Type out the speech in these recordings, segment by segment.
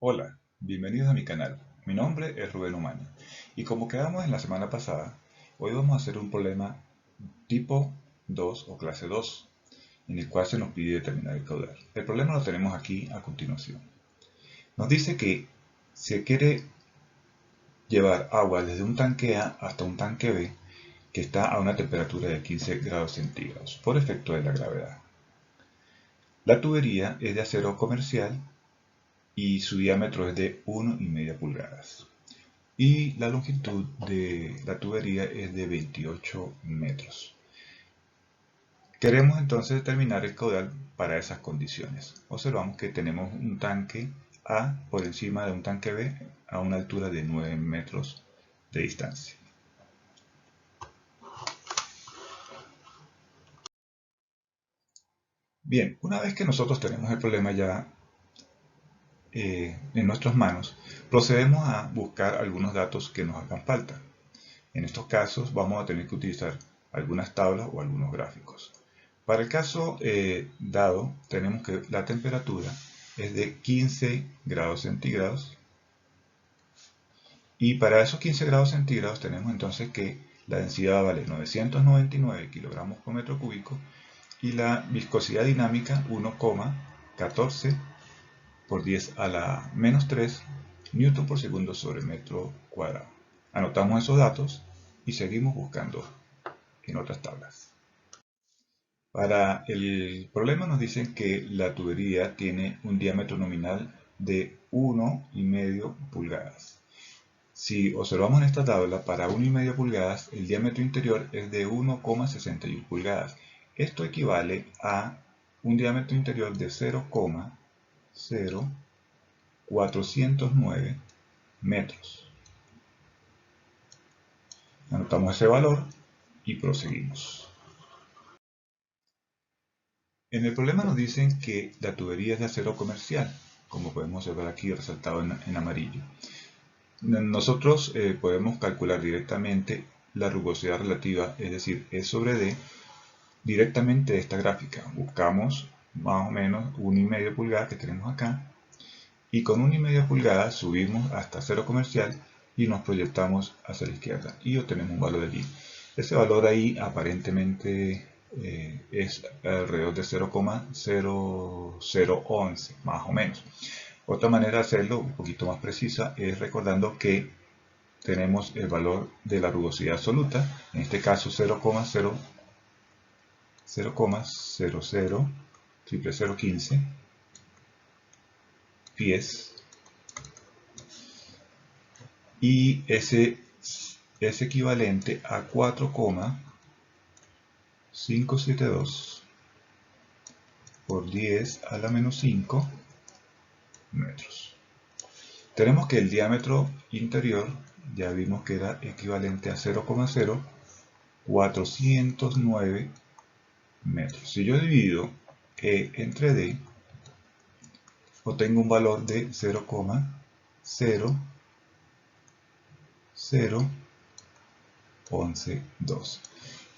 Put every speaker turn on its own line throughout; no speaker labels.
Hola, bienvenidos a mi canal. Mi nombre es Rubén Humano y como quedamos en la semana pasada, hoy vamos a hacer un problema tipo 2 o clase 2, en el cual se nos pide determinar el caudal. El problema lo tenemos aquí a continuación. Nos dice que se quiere llevar agua desde un tanque A hasta un tanque B que está a una temperatura de 15 grados centígrados por efecto de la gravedad. La tubería es de acero comercial y su diámetro es de 1,5 pulgadas. Y la longitud de la tubería es de 28 metros. Queremos entonces determinar el caudal para esas condiciones. Observamos que tenemos un tanque A por encima de un tanque B a una altura de 9 metros de distancia. Bien, una vez que nosotros tenemos el problema ya en nuestras manos, procedemos a buscar algunos datos que nos hagan falta. En estos casos vamos a tener que utilizar algunas tablas o algunos gráficos. Para el caso dado, tenemos que la temperatura es de 15 grados centígrados y para esos 15 grados centígrados tenemos entonces que la densidad vale 999 kilogramos por metro cúbico y la viscosidad dinámica 1,14 por 10 a la menos 3 newton por segundo sobre metro cuadrado. Anotamos esos datos y seguimos buscando en otras tablas. Para el problema nos dicen que la tubería tiene un diámetro nominal de 1,5 pulgadas. Si observamos en esta tabla, para 1,5 pulgadas el diámetro interior es de 1,61 pulgadas. Esto equivale a un diámetro interior de 0,0409 metros. Anotamos ese valor y proseguimos. En el problema nos dicen que la tubería es de acero comercial, como podemos observar aquí resaltado en amarillo. Nosotros podemos calcular directamente la rugosidad relativa, es decir, E sobre D, directamente de esta gráfica. Buscamos más o menos 1,5 pulgadas que tenemos acá y con 1,5 pulgadas subimos hasta acero comercial y nos proyectamos hacia la izquierda y obtenemos un valor de allí. Ese valor ahí aparentemente es alrededor de 0,0011 más o menos. Otra manera de hacerlo un poquito más precisa es recordando que tenemos el valor de la rugosidad absoluta, en este caso 0,000015 pies, y ese es equivalente a 4,572 por 10 a la menos 5 metros. Tenemos que el diámetro interior ya vimos que era equivalente a 0,0409 metros. Si yo divido E entre D, obtengo un valor de 0,00112,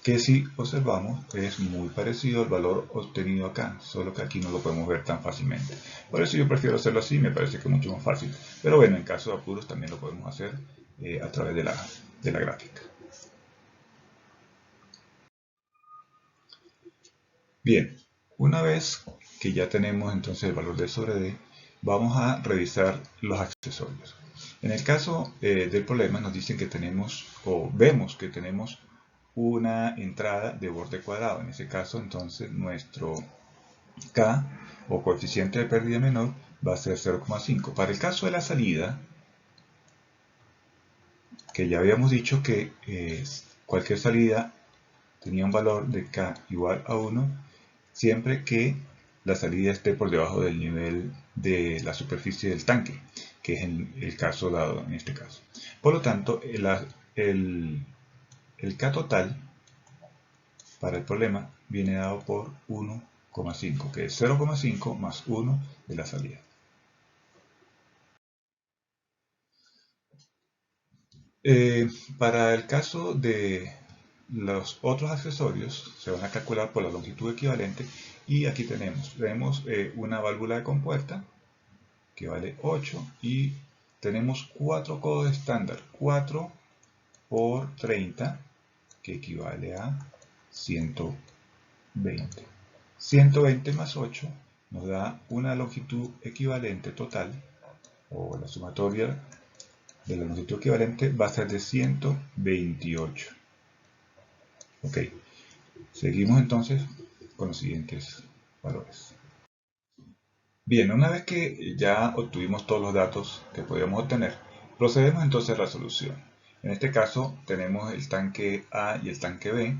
que si observamos es muy parecido al valor obtenido acá, solo que aquí no lo podemos ver tan fácilmente. Por eso yo prefiero hacerlo así, me parece que es mucho más fácil. Pero bueno, en caso de apuros también lo podemos hacer a través de la gráfica. Bien, una vez que ya tenemos entonces el valor de sobre D, vamos a revisar los accesorios. En el caso del problema nos dicen que tenemos, o vemos que tenemos una entrada de borde cuadrado. En ese caso entonces nuestro K o coeficiente de pérdida menor va a ser 0,5. Para el caso de la salida, que ya habíamos dicho que cualquier salida tenía un valor de K igual a 1, siempre que la salida esté por debajo del nivel de la superficie del tanque, que es el caso dado en este caso. Por lo tanto, el K total para el problema viene dado por 1,5, que es 0,5 más 1 de la salida. Para el caso de los otros accesorios, se van a calcular por la longitud equivalente y aquí tenemos una válvula de compuerta que vale 8, y tenemos 4 codos estándar, 4 por 30, que equivale a 120. 120 más 8 nos da una longitud equivalente total, o la sumatoria de la longitud equivalente va a ser de 128. Ok, seguimos entonces con los siguientes valores. Bien, una vez que ya obtuvimos todos los datos que podíamos obtener, procedemos entonces a la solución. En este caso tenemos el tanque A y el tanque B.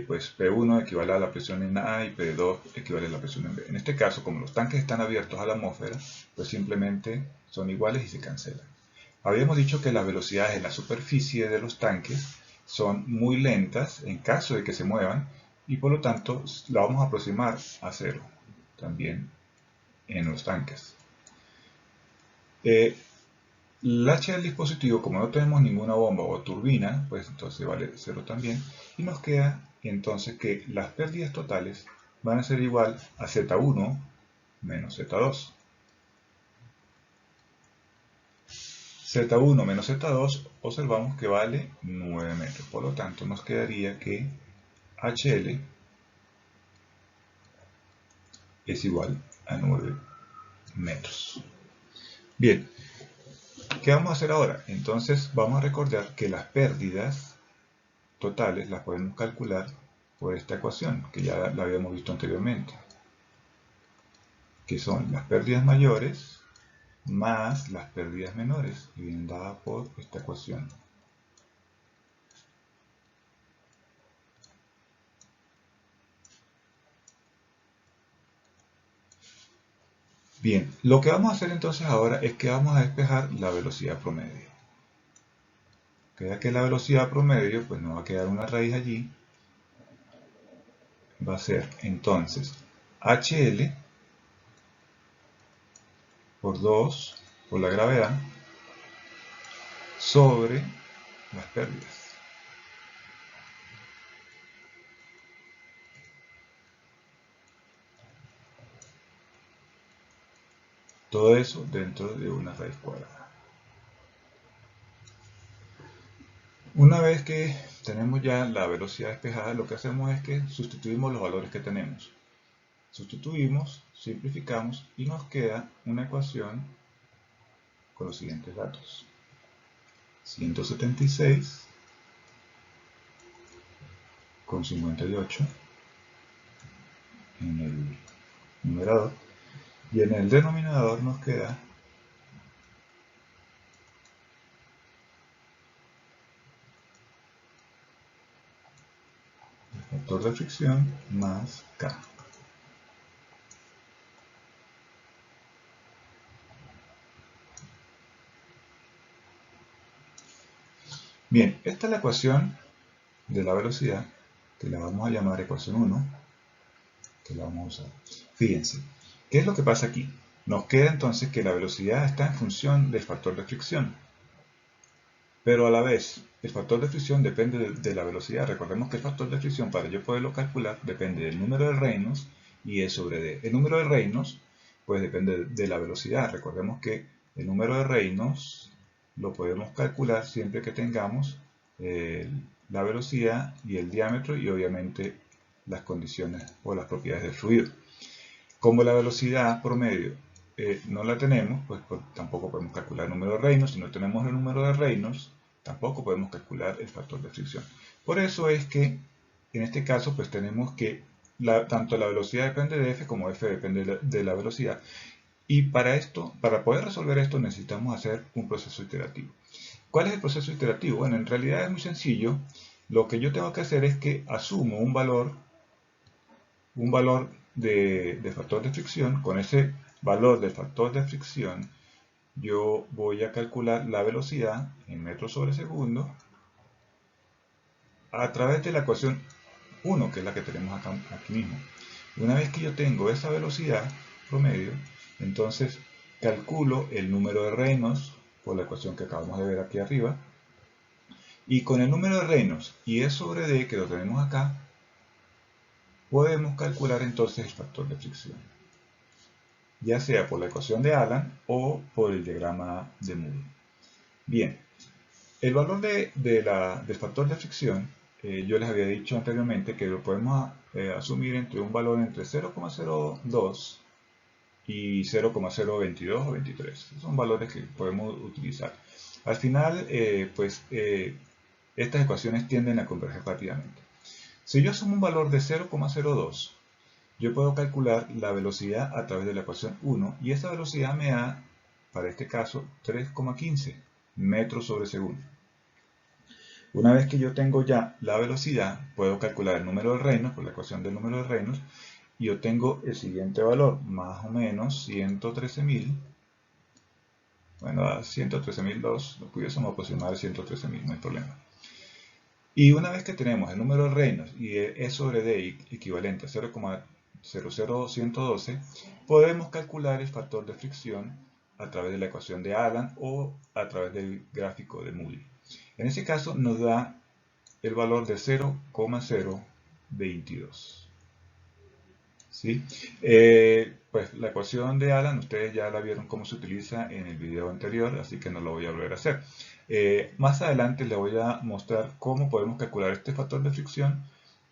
Pues P1 equivale a la presión en A y P2 equivale a la presión en B. En este caso, como los tanques están abiertos a la atmósfera, pues simplemente son iguales y se cancelan. Habíamos dicho que las velocidades en la superficie de los tanques son muy lentas en caso de que se muevan, y por lo tanto la vamos a aproximar a cero también en los tanques. El H del dispositivo, como no tenemos ninguna bomba o turbina, pues entonces vale 0 también, y nos queda entonces que las pérdidas totales van a ser igual a Z1 menos Z2. Z1 menos Z2 observamos que vale 9 metros, por lo tanto nos quedaría que HL es igual a 9 metros. Bien, ¿qué vamos a hacer ahora? Entonces vamos a recordar que las pérdidas totales las podemos calcular por esta ecuación, que ya la habíamos visto anteriormente, que son las pérdidas mayores más las pérdidas menores, y vienen dadas por esta ecuación. Bien, lo que vamos a hacer entonces ahora es que vamos a despejar la velocidad promedio. Queda que la velocidad promedio, pues nos va a quedar una raíz allí, va a ser entonces HL por 2 por la gravedad sobre las pérdidas. Todo eso dentro de una raíz cuadrada. Una vez que tenemos ya la velocidad despejada, lo que hacemos es que sustituimos los valores que tenemos. Sustituimos, simplificamos y nos queda una ecuación con los siguientes datos. 176 con 58 en el numerador, y en el denominador nos queda el factor de fricción más K. Bien, esta es la ecuación de la velocidad, que la vamos a llamar ecuación 1, que la vamos a usar. Fíjense, ¿qué es lo que pasa aquí? Nos queda entonces que la velocidad está en función del factor de fricción, pero a la vez el factor de fricción depende de la velocidad. Recordemos que el factor de fricción, para yo poderlo calcular, depende del número de Reynolds y E sobre D. El número de Reynolds pues depende de la velocidad. Recordemos que el número de Reynolds lo podemos calcular siempre que tengamos la velocidad y el diámetro, y obviamente las condiciones o las propiedades del fluido. Como la velocidad promedio no la tenemos, pues tampoco podemos calcular el número de Reynolds. Si no tenemos el número de Reynolds, tampoco podemos calcular el factor de fricción. Por eso es que en este caso pues tenemos que tanto la velocidad depende de F como F depende de la velocidad. Y para poder resolver esto, necesitamos hacer un proceso iterativo. ¿Cuál es el proceso iterativo? Bueno, en realidad es muy sencillo. Lo que yo tengo que hacer es que asumo un valor de factor de fricción. Con ese valor del factor de fricción, yo voy a calcular la velocidad en metros sobre segundo a través de la ecuación 1, que es la que tenemos aquí mismo. Una vez que yo tengo esa velocidad promedio, entonces calculo el número de Reynolds por la ecuación que acabamos de ver aquí arriba, y con el número de Reynolds y E sobre D, que lo tenemos acá, podemos calcular entonces el factor de fricción. ya sea por la ecuación de Allan o por el diagrama de Moody. Bien, el valor del factor de fricción, yo les había dicho anteriormente que lo podemos asumir entre un valor entre 0,02 y 0,022 o 23. Son valores que podemos utilizar. Al final, estas ecuaciones tienden a converger rápidamente. Si yo asumo un valor de 0,02, yo puedo calcular la velocidad a través de la ecuación 1 y esa velocidad me da, para este caso, 3,15 metros sobre segundo. Una vez que yo tengo ya la velocidad, puedo calcular el número de Reynolds por la ecuación del número de Reynolds y obtengo el siguiente valor, más o menos 113.000. Bueno, a 113.002, lo pudiésemos aproximar a 113.000, no hay problema. Y una vez que tenemos el número de Reynolds y E sobre D equivalente a 0,00112, podemos calcular el factor de fricción a través de la ecuación de Allan o a través del gráfico de Moody. En este caso nos da el valor de 0,022. ¿Sí? Pues la ecuación de Allan, ustedes ya la vieron cómo se utiliza en el video anterior, así que no lo voy a volver a hacer. Más adelante les voy a mostrar cómo podemos calcular este factor de fricción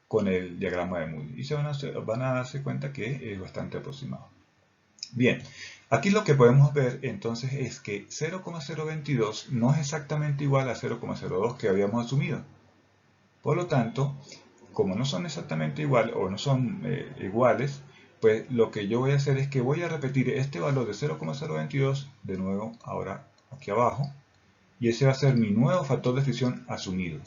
con el diagrama de Moody. Y van a darse cuenta que es bastante aproximado. Bien, aquí lo que podemos ver entonces es que 0,022 no es exactamente igual a 0,02 que habíamos asumido. Por lo tanto, como no son exactamente iguales o no son iguales, pues lo que yo voy a hacer es que voy a repetir este valor de 0,022 de nuevo ahora aquí abajo y ese va a ser mi nuevo factor de fricción asumido.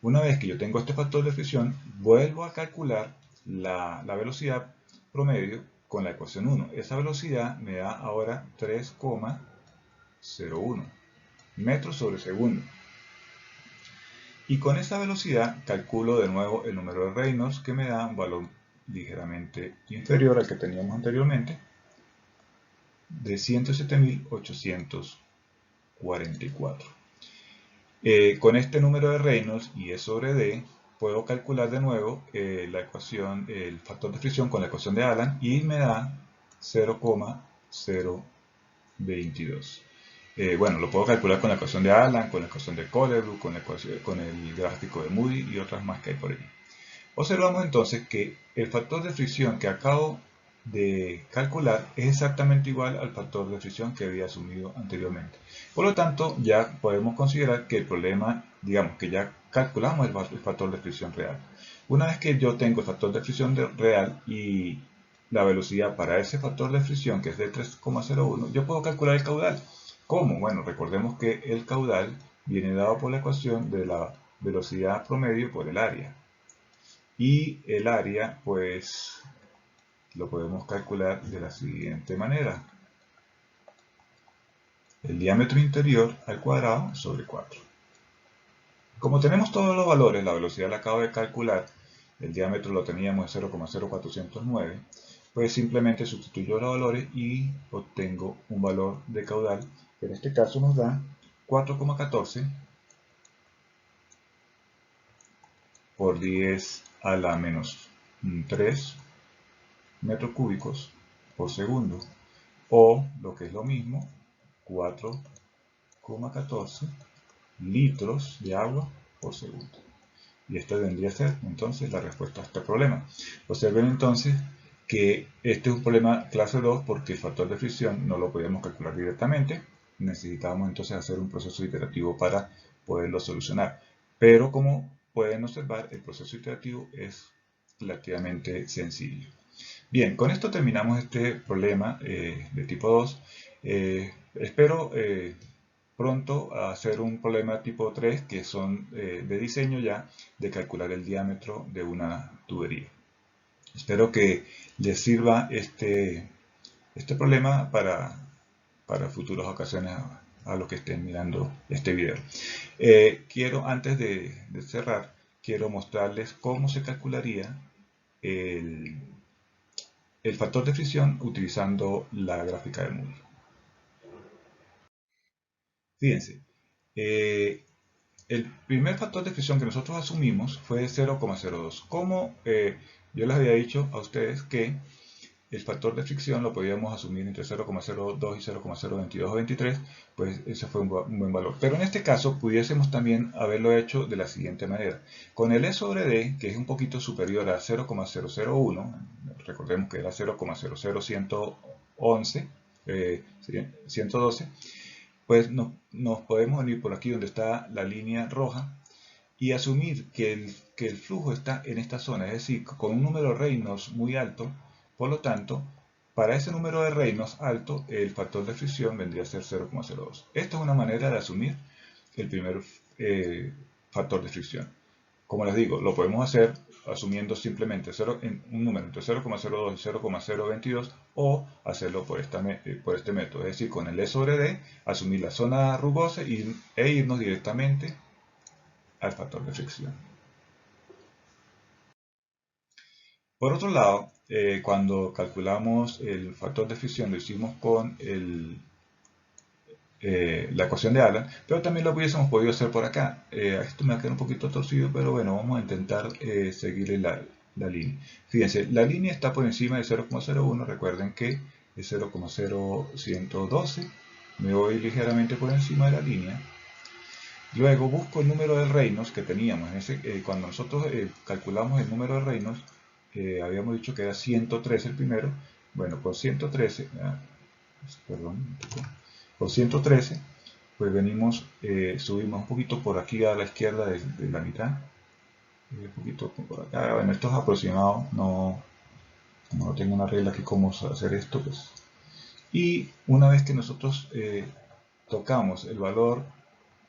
Una vez que yo tengo este factor de fricción, vuelvo a calcular la velocidad promedio con la ecuación 1. Esa velocidad me da ahora 3,01 metros sobre segundo. Y con esa velocidad calculo de nuevo el número de Reynolds, que me da un valor ligeramente inferior al que teníamos anteriormente, de 107.844. Con este número de Reynolds y E sobre D, puedo calcular de nuevo la ecuación, el factor de fricción con la ecuación de Allan y me da 0,022. Bueno, lo puedo calcular con la ecuación de Allan, con la ecuación de Colebrook, con el gráfico de Moody y otras más que hay por ahí. Observamos entonces que el factor de fricción que acabo de calcular es exactamente igual al factor de fricción que había asumido anteriormente. Por lo tanto, ya podemos considerar que el problema, digamos que ya calculamos el factor de fricción real. Una vez que yo tengo el factor de fricción real y la velocidad para ese factor de fricción, que es de 3,01, yo puedo calcular el caudal. ¿Cómo? Bueno, recordemos que el caudal viene dado por la ecuación de la velocidad promedio por el área. Y el área, pues, lo podemos calcular de la siguiente manera. El diámetro interior al cuadrado sobre 4. Como tenemos todos los valores, la velocidad la acabo de calcular, el diámetro lo teníamos en 0,0409, pues simplemente sustituyo los valores y obtengo un valor de caudal que en este caso nos da 4,14 por 10 a la menos 3 metros cúbicos por segundo, o lo que es lo mismo, 4,14 litros de agua por segundo. Y esta vendría a ser entonces la respuesta a este problema. Observen entonces que este es un problema clase 2 porque el factor de fricción no lo podíamos calcular directamente. Necesitábamos entonces hacer un proceso iterativo para poderlo solucionar. Pero como pueden observar, el proceso iterativo es relativamente sencillo. Bien, con esto terminamos este problema de tipo 2. Espero pronto hacer un problema tipo 3 que son de diseño ya, de calcular el diámetro de una tubería. Espero que les sirva este problema para futuras ocasiones a los que estén mirando este video. Antes de cerrar, quiero mostrarles cómo se calcularía el factor de fricción utilizando la gráfica de Moody. Fíjense, el primer factor de fricción que nosotros asumimos fue 0,02. Como yo les había dicho a ustedes que el factor de fricción lo podíamos asumir entre 0,02 y 0,022 o 23, pues ese fue un buen valor. Pero en este caso pudiésemos también haberlo hecho de la siguiente manera. Con el E sobre D, que es un poquito superior a 0,001, recordemos que era 0,00111, 112, pues nos podemos venir por aquí donde está la línea roja y asumir que el flujo está en esta zona, es decir, con un número de Reynolds muy alto. Por lo tanto, para ese número de Reynolds alto, el factor de fricción vendría a ser 0,02. Esta es una manera de asumir el primer factor de fricción. Como les digo, lo podemos hacer asumiendo simplemente un número entre 0,02 y 0,022 o hacerlo por este método, es decir, con el E sobre D, asumir la zona rugosa e irnos directamente al factor de fricción. Por otro lado, cuando calculamos el factor de fricción lo hicimos con la ecuación de Allan, pero también lo hubiésemos podido hacer por acá. Esto me va a quedar un poquito torcido, pero bueno, vamos a intentar seguir la línea. Fíjense, la línea está por encima de 0,01, recuerden que es 0,0112, me voy ligeramente por encima de la línea. Luego busco el número de Reynolds que teníamos. Cuando nosotros calculamos el número de Reynolds, habíamos dicho que era 113 el primero. Bueno, con 113, con 113, pues venimos, subimos un poquito por aquí a la izquierda de la mitad. Un poquito por acá. Bueno, esto es aproximado, no tengo una regla aquí cómo hacer esto. Pues. Y una vez que nosotros tocamos el valor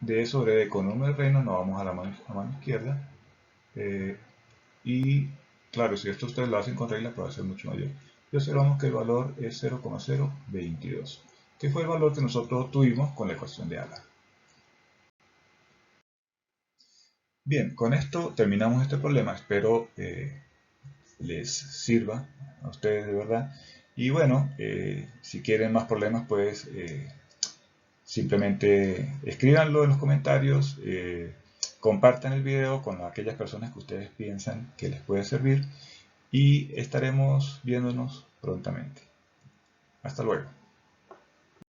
de E sobre D con número de Reynolds, nos vamos a la mano izquierda. Y claro, si esto ustedes lo hacen con regla, pues va a ser mucho mayor. Y observamos que el valor es 0,022, que fue el valor que nosotros tuvimos con la ecuación de Allan. Bien, con esto terminamos este problema. Espero les sirva a ustedes de verdad. Y bueno, si quieren más problemas, pues simplemente escríbanlo en los comentarios, compartan el video con aquellas personas que ustedes piensan que les puede servir y estaremos viéndonos prontamente. Hasta luego.